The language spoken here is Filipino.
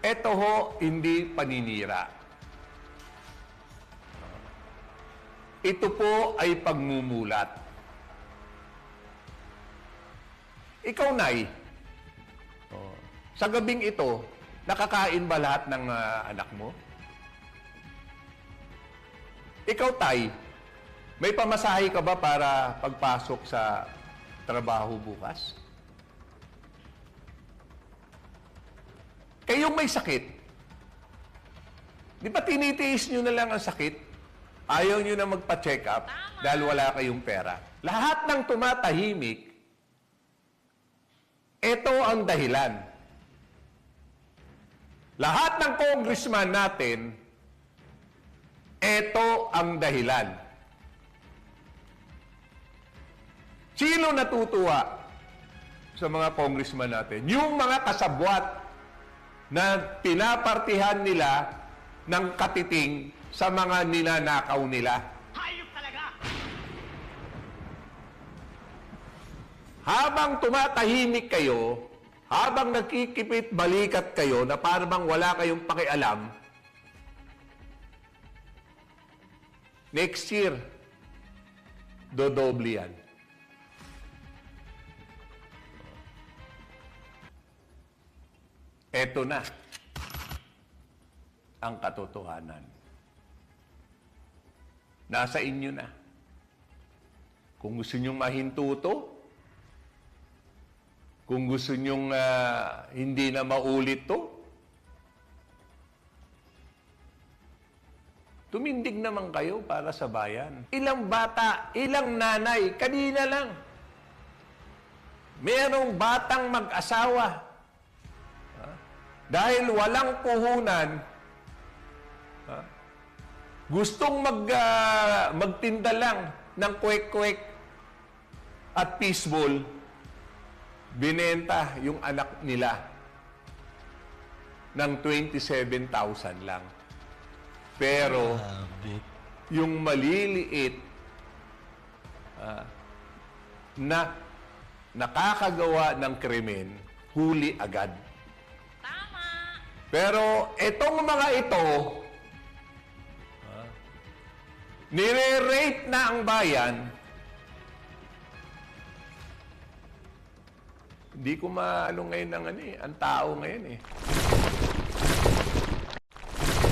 Ito ho, hindi paninira. Ito po ay pagmumulat. Ikaw, Nay, sa gabing ito, nakakain ba lahat ng anak mo? Ikaw, Tay, may pamasahe ka ba para pagpasok sa trabaho bukas? Kayong may sakit, di ba tinitiis nyo na lang ang sakit? Ayaw nyo na magpa-check up dahil wala kayong pera. Lahat ng tumatahimik, ito ang dahilan. Lahat ng congressman natin, ito ang dahilan. Sino natutuwa sa mga congressman natin? Yung mga kasabwat na pinapartihan nila ng katiting sa mga ninanakaw nila. Hayop talaga! Habang tumatahimik kayo, habang nagkikipit balikat kayo na parang wala kayong pakialam, next year, dodoble yan. Eto na ang katotohanan. Nasa inyo na. Kung gusto nyong mahintuto, kung gusto nyong hindi na maulit to, tumindig naman kayo para sa bayan. Ilang bata, ilang nanay, kanina lang. Merong batang mag-asawa. Dahil walang puhunan, gustong magtinda lang ng kwek-kwek at fishball, binenta yung anak nila ng 27,000 lang. Pero, yung maliliit na nakakagawa ng krimen, huli agad. Pero itong mga ito, nire-rate na ang bayan. Hindi ko maano ngayon ang ang tao ngayon eh.